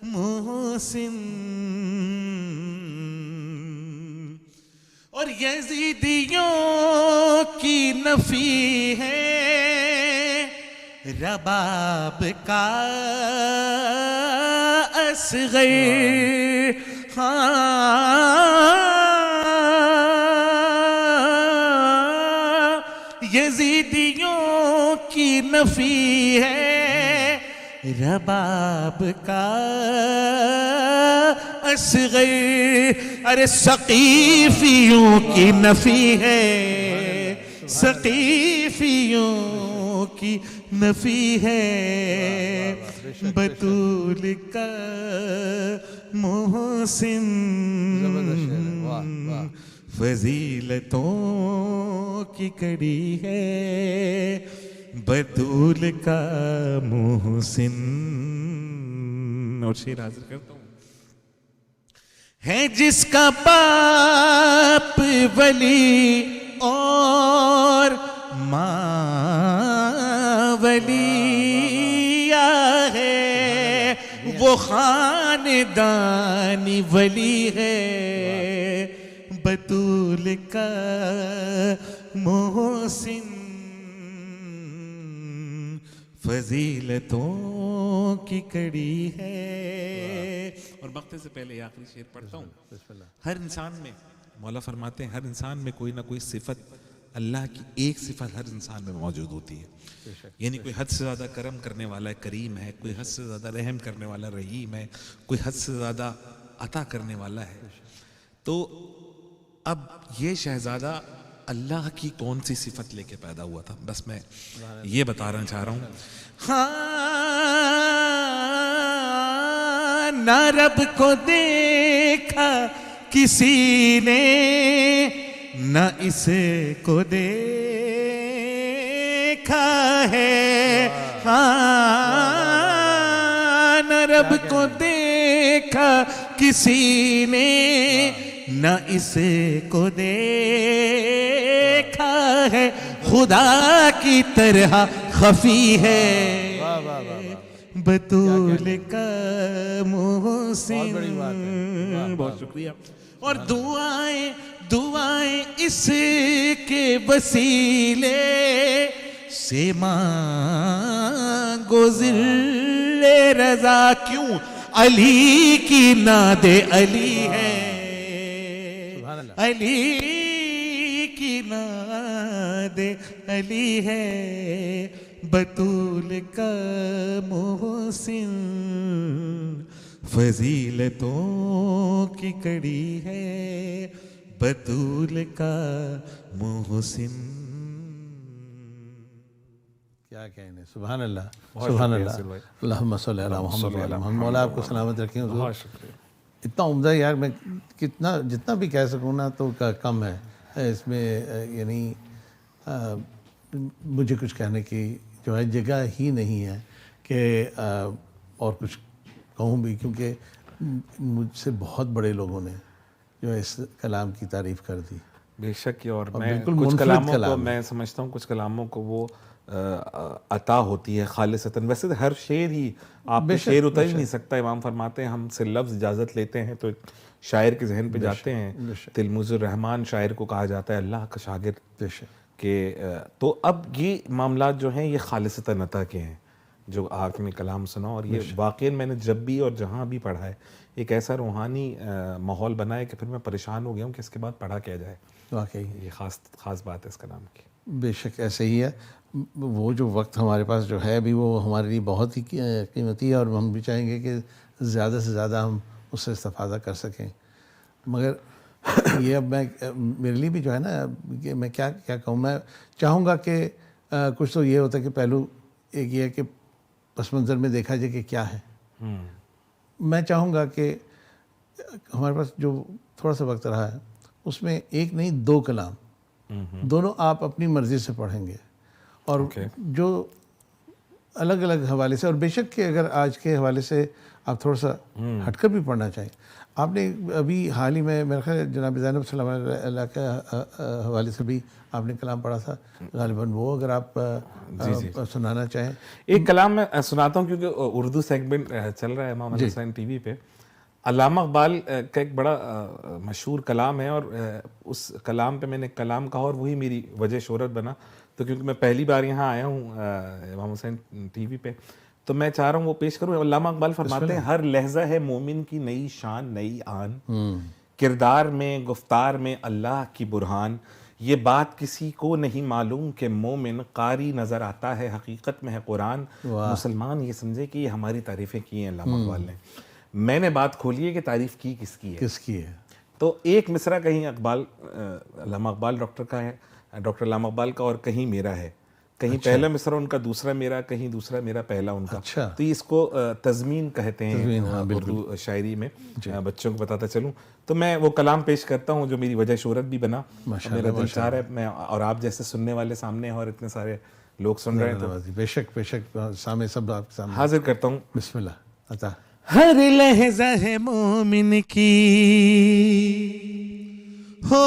محسن. اور یزیدیوں کی نفی ہے رباب کا اصغر, یزیدیوں کی نفی ہے رباب کا اصغر, ارے ثقیفیوں کی نفی ہے, ثقیفیوں کی نفی ہے بطول کا محسن, فضیلتوں کی کڑی ہے بطول کا محسن. اور شعر حاضر کرتا ہوں. ہے جس کا باپ ولی اور ماں ولی ہے, وہ خاندانی ولی ہے بطول کا محسن, فضیلتوں کی کڑی ہے. اور وقت سے پہلے آخری شعر پڑھتا ہوں. ہر انسان میں مولا فرماتے ہیں ہر انسان میں کوئی نہ کوئی صفت, اللہ کی ایک صفت ہر انسان میں موجود ہوتی ہے. یعنی کوئی حد سے زیادہ کرم کرنے والا کریم ہے, کوئی حد سے زیادہ رحم کرنے والا رحیم ہے, کوئی حد سے زیادہ عطا کرنے والا ہے. تو اب یہ شہزادہ اللہ کی کون سی صفت لے کے پیدا ہوا تھا, بس میں یہ بتانا چاہ رہا ہوں. نہ رب کو دیکھا کسی نے نہ اس کو دیکھا ہے ہاں نہ رب کو دیکھا کسی نے نہ اس کو دیکھا ہے خدا کی طرح خفی ہے بطول کا محسن بہت شکریہ اور دعائیں اس کے وسیلے سے مانگو ذل رضا کیوں علی کی ناد علی ہے علی کی ناد علی ہے بطول کا محسن فضیلتوں کی کڑی ہے بطول کا محسن. کیا کہنے سبحان اللہ سبحان اللہ اللہم صلی علی محمد وعلی محمد. مولا آپ کو سلامت رکھیں حضور. اتنا عمدہ یار میں جتنا بھی کہہ سکوں نا تو کم ہے اس میں یعنی مجھے کچھ کہنے کی جو ہے جگہ ہی نہیں ہے کہ اور کچھ کہوں بھی کیونکہ مجھ سے بہت بڑے لوگوں نے جو ہے اس کلام کی تعریف کر دی. بے شک اور میں کچھ کلاموں کو میں سمجھتا ہوں کچھ کلاموں کو وہ عطا ہوتی ہے خالصتاً. ویسے ہر شعر ہی آپ پہ شعر اتر ہی نہیں سکتا. امام فرماتے ہیں ہم سے لفظ اجازت لیتے ہیں تو شاعر کے ذہن پہ جاتے ہیں. تلموذ الرحمان شاعر کو کہا جاتا ہے اللہ کا شاگرد کہ تو اب یہ معاملات جو ہیں یہ خالصتاً عطا کے ہیں جو آپ نے کلام سنا. اور یہ واقعاً میں نے جب بھی اور جہاں بھی پڑھا ہے ایک ایسا روحانی ماحول بنا ہے کہ پھر میں پریشان ہو گیا ہوں کہ اس کے بعد پڑھا کیا جائے. واقعی یہ خاص بات ہے اس کلام کی. بے شک ایسے ہی ہے. وہ جو وقت ہمارے پاس جو ہے ابھی وہ ہمارے لیے بہت ہی قیمتی ہے اور ہم بھی چاہیں گے کہ زیادہ سے زیادہ ہم اس سے استفادہ کر سکیں. مگر یہ اب میرے لیے بھی جو ہے نا کہ میں کیا کہوں. میں چاہوں گا کہ کچھ تو یہ ہوتا ہے کہ پہلو ایک یہ ہے کہ پس منظر میں دیکھا جائے کہ کیا ہے. میں چاہوں گا کہ ہمارے پاس جو تھوڑا سا وقت رہا ہے اس میں ایک نہیں 2 کلام دونوں آپ اپنی مرضی سے پڑھیں گے اور جو الگ الگ حوالے سے. اور بے شک کہ اگر آج کے حوالے سے آپ تھوڑا سا ہٹ کر بھی پڑھنا چاہیں. آپ نے ابھی حال ہی میں میرا خیال جناب زینب سلام اللہ کے حوالے سے بھی آپ نے کلام پڑھا تھا غالباً. وہ اگر آپ سنانا چاہیں. ایک کلام میں سناتا ہوں کیونکہ اردو سیگمنٹ چل رہا ہے امام حسین ٹی وی پہ. علامہ اقبال کا ایک بڑا مشہور کلام ہے اور اس کلام پہ میں نے کلام کہا اور وہی میری وجہ شہرت بنا. تو کیونکہ میں پہلی بار یہاں آیا ہوں امام حسین ٹی وی پہ تو میں چاہ رہا ہوں وہ پیش کروں. علامہ اقبال فرماتے ہیں ہر لحظہ ہے مومن کی نئی شان نئی آن, کردار میں گفتار میں اللہ کی برہان. یہ بات کسی کو نہیں معلوم کہ مومن قاری نظر آتا ہے حقیقت میں ہے قرآن. مسلمان یہ سمجھے کہ یہ ہماری تعریفیں کی ہیں علامہ اقبال نے. میں نے بات کھولی ہے کہ تعریف کی کس کی ہے. تو ایک مصرع کہیں اقبال علامہ اقبال ڈاکٹر کا ہے, ڈاکٹر علامہ اقبال کا, اور کہیں میرا ہے. کہیں پہلا مصرع ان کا دوسرا میرا, کہیں دوسرا میرا پہلا ان کا. تو اس کو تضمین کہتے ہیں اردو شاعری میں. بچوں کو بتاتا چلوں تو میں وہ کلام پیش کرتا ہوں جو میری وجہ شہرت بھی بنا. میرا دل چاہ رہا ہے میں اور آپ جیسے سننے والے سامنے ہیں اور اتنے سارے لوگ سن رہے ہیں تو بے شک سامنے سب آپ کے سامنے حاضر کرتا ہوں. بسم اللہ. عطا ہر لحظہ ہے مومن کی ہو,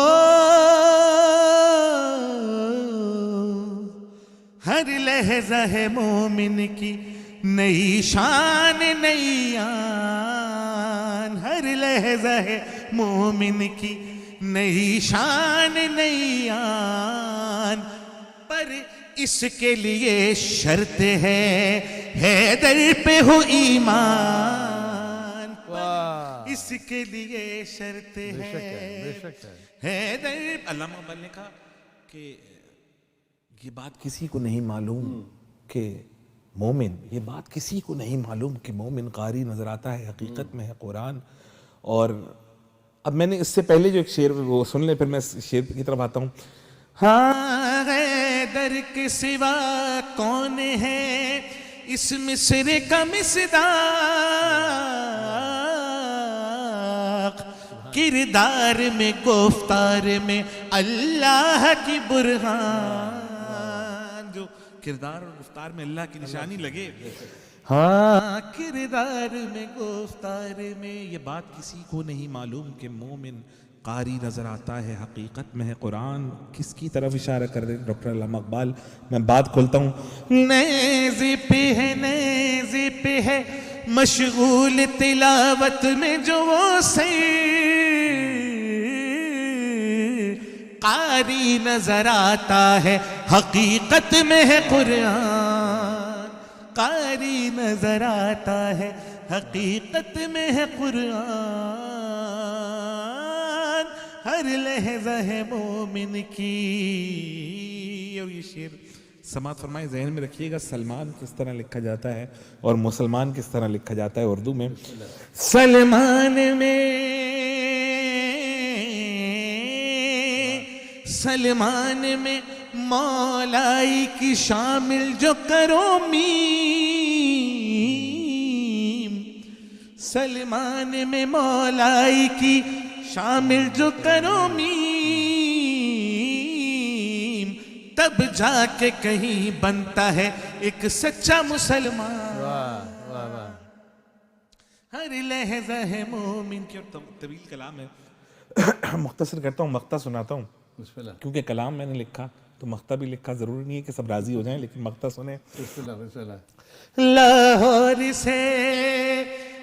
ہر لحظہ ہے مومن کی نئی شان نئی آن. ہر لحظہ ہے مومن کی نئی شان نئی آن. پر اس کے لیے شرط ہے در پہ ہو ایمان. اس کے لیے شرط ہے در. علامہ اقبال نے کہا کہ یہ بات کسی کو نہیں معلوم کہ مومن, یہ بات کسی کو نہیں معلوم کہ مومن قاری نظر آتا ہے حقیقت میں ہے قرآن. اور اب میں نے اس سے پہلے جو ایک شعر وہ سن لیں پھر میں شعر کی طرف آتا ہوں. ہاں در کے سوا کون ہے اس مصر کا مصداق, کردار میں گفتار میں اللہ کی برہان. جو کردار اور گفتار میں اللہ کی نشانی لگے. ہاں کردار میں گفتار میں. یہ بات کسی کو نہیں معلوم کہ مومن قاری نظر آتا ہے حقیقت میں ہے قرآن. کس کی طرف اشارہ کر رہے ڈاکٹر علامہ اقبال؟ میں بات کھولتا ہوں. نیزے پہ ہے مشغول تلاوت میں جو وہ قاری نظر آتا ہے حقیقت میں ہے قرآن. قاری نظر آتا ہے حقیقت میں ہے قرآن. ہر لحظہ ہے مومن کی. اور یہ شعر سماعت فرمائے ذہن میں رکھیے گا. سلمان کس طرح لکھا جاتا ہے اور مسلمان کس طرح لکھا جاتا ہے اردو میں. سلمان میں مولائی کی شامل جو کرو میم. سلمان میں مولائی کی شامل جو کرو میم. تب جا کے کہیں بنتا ہے ایک سچا مسلمان. ہر لحظہ ہے مومن کی. اور طویل کلام ہے مختصر کرتا ہوں مقطع سناتا ہوں کیونکہ کلام میں نے لکھا تو مقطع بھی لکھا. ضروری نہیں ہے کہ سب راضی ہو جائیں لیکن مقطع سنیں.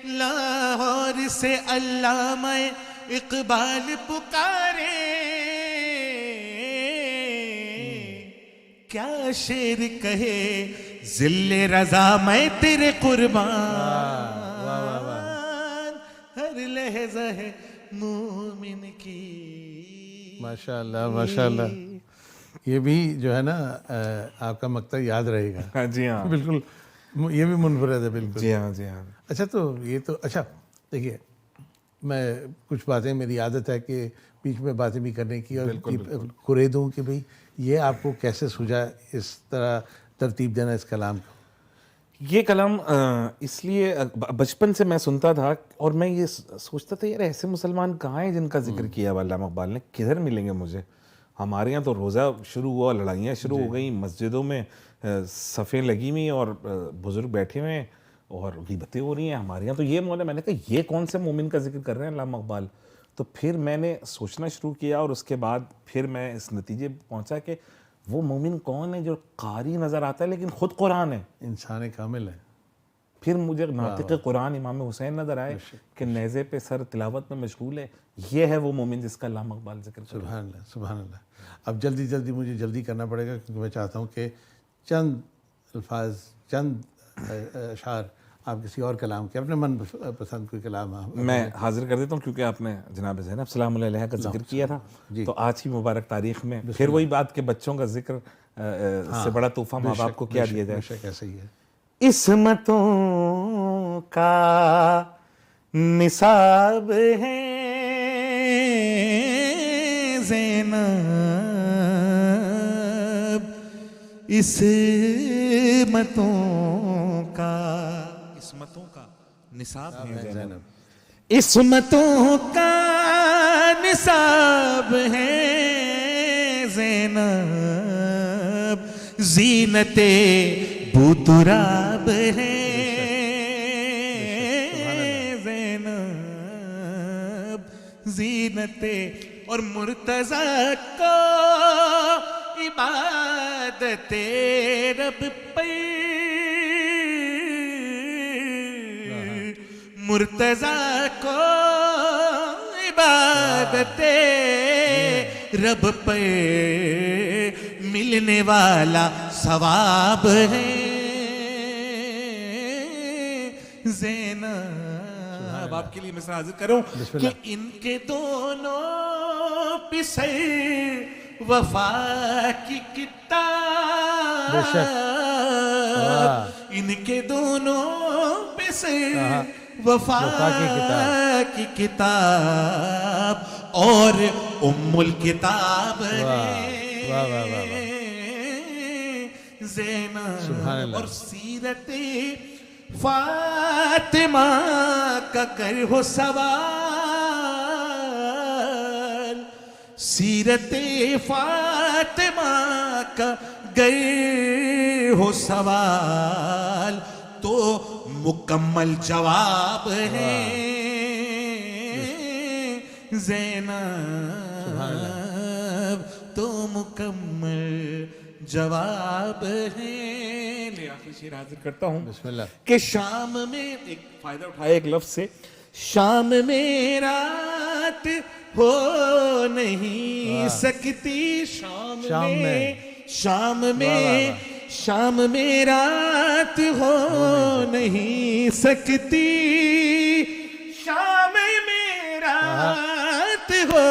لاہور سے علامہ اقبال پکارے. کیا شعر کہے ذل رضا میں تیرے قربان. ہر لحظہ ہے مومن کی. ماشاءاللہ ماشاءاللہ. یہ بھی جو ہے نا آپ کا مقطع یاد رہے گا. جی ہاں بالکل. یہ بھی منفرد ہے بالکل. جی ہاں جی ہاں. اچھا تو یہ تو اچھا دیکھیے میں کچھ باتیں میری عادت ہے کہ بیچ میں باتیں بھی کرنے کی اور قرے دوں کہ بھئی یہ آپ کو کیسے سوجا اس طرح ترتیب دینا اس کلام کو. یہ کلام اس لیے بچپن سے میں سنتا تھا اور میں یہ سوچتا تھا یار ایسے مسلمان کہاں ہیں جن کا ذکر کیا علامہ اقبال نے. کدھر ملیں گے مجھے؟ ہمارے یہاں تو روزہ شروع ہوا لڑائیاں شروع ہو گئیں مسجدوں میں صفیں لگی ہوئی اور بزرگ بیٹھے ہوئے اور غیبتیں ہو رہی ہیں. ہمارے یہاں تو یہ مولا. میں نے کہا یہ کون سے مومن کا ذکر کر رہے ہیں علامہ اقبال؟ تو پھر میں نے سوچنا شروع کیا اور اس کے بعد پھر میں اس نتیجے پہنچا کہ وہ مومن کون ہے جو قاری نظر آتا ہے لیکن خود قرآن ہے, انسان کامل ہے. پھر مجھے ناطق قرآن امام حسین نظر آئے کہ نیزے پہ سر تلاوت میں مشغول ہے. یہ ہے وہ مومن جس کا علامہ اقبال ذکر کرتا ہے. سبحان اللہ سبحان اللہ. اب جلدی مجھے جلدی کرنا پڑے گا کیونکہ میں چاہتا ہوں کہ چند الفاظ چند اشعار آپ کسی اور کلام کے اپنے من پسند کوئی کلام میں حاضر کر دیتا ہوں کیونکہ آپ نے جناب زینب سلام علیہ کا ذکر کیا تھا تو آج کی مبارک تاریخ میں پھر وہی بات کہ بچوں کا ذکر سے بڑا تحفہ ماں باپ کو کیا دیا جائے. ایسا ہی ہے. عصمتوں کا نصاب ہے زینب, عصمتوں کا نصاب ہے زینب, عصمتوں کا نصاب ہے زینب, زینت بوتراب ہے زینب, زینت اور مرتضی کو عبادت رب پہ, مرتضی کو عبادت رب پہ ملنے والا ثواب ہے زینب. آپ کے لیے میں حاضر کروں کہ ان کے دونوں پسر وفا کی کتاب, ان کے دونوں پسر وفا کی کتاب اور ام الکتاب زینب, اور سیرت فاطمہ کا گر ہو سوال سیرت فاطمہ کا گر ہو سوال تو مکمل جواب ہے زینب، تو مکمل جواب ہے. لے آخری شعر حاضر کرتا ہوں. بسم اللہ. کہ شام میں ایک فائدہ اٹھایا ایک لفظ سے، شام میں رات ہو نہیں سکتی، شام میں رات ہو نہیں سکتی، شام میں رات ہو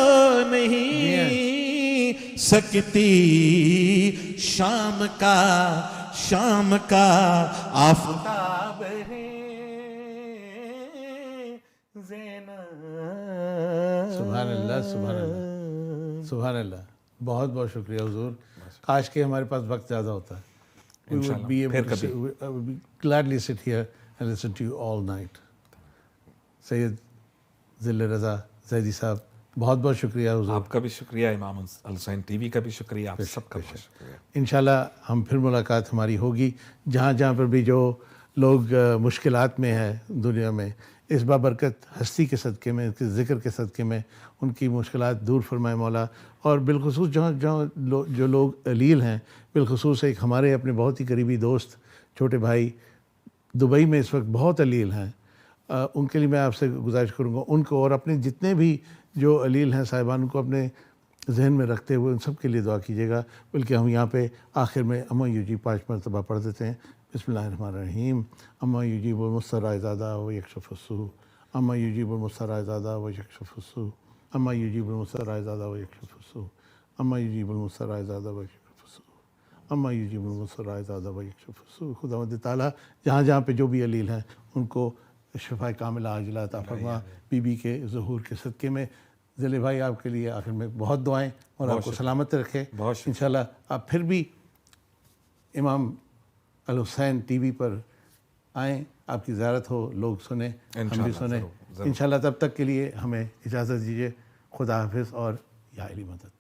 نہیں سکتی، شام کا آفتاب ہے زینب. سبحان اللہ، سبحان اللہ، سبحان اللہ. بہت بہت شکریہ حضور. کاش کہ ہمارے پاس وقت زیادہ ہوتا. We would be able to sit, I would gladly sit here and listen to you all night. سید ذل رضا زیدی صاحب، بہت بہت شکریہ حضور. آپ کا بھی شکریہ، امام حسین ٹی وی کا بھی شکریہ، آپ سب کا بہت شکریہ. انشاءاللہ ہم پھر ملاقات ہماری ہوگی. جہاں جہاں پر بھی جو لوگ مشکلات میں ہیں دنیا میں، اس بابرکت ہستی کے صدقے میں، اس کے ذکر کے صدقے میں ان کی مشکلات دور فرمائے مولا. اور بالخصوص جہاں جو لوگ علیل ہیں، بالخصوص ایک ہمارے اپنے بہت ہی قریبی دوست چھوٹے بھائی دبئی میں اس وقت بہت علیل ہیں، ان کے لیے میں آپ سے گزارش کروں گا ان کو اور اپنے جتنے بھی جو علیل ہیں صاحبان، ان کو اپنے ذہن میں رکھتے ہوئے ان سب کے لیے دعا کیجیے گا. بلکہ ہم یہاں پہ آخر میں اما یوجی 5 مرتبہ پڑھ دیتے ہیں. بسم اللہ الرحمن الرحیم. اما یجیب المضطر اذا دعا ویکشف السوء، اما یجیب المضطر اذا دعا ویکشف السوء، اما یجیب المضطر اذا دعا ویکشف السوء، اما یجیب المضطر اذا دعا ویکشف السوء، اما یجیب المضطر اذا دعا ویکشف السوء. خداوند تعالیٰ جہاں جہاں پہ جو بھی علیل ہیں ان کو شفا کاملہ عاجلہ عطا فرما. بی بی کے ظہور کے صدقے میں ذل بھائی آپ کے لیے آخر میں بہت دعائیں اور آپ کو سلامت رکھے. انشاءاللہ آپ پھر بھی امام الحسین ٹی وی پر آئیں، آپ کی زیارت ہو، لوگ سنیں، ہم بھی سنیں. انشاءاللہ تب تک کے لیے ہمیں اجازت دیجیے. خدا حافظ اور یا علی مدد.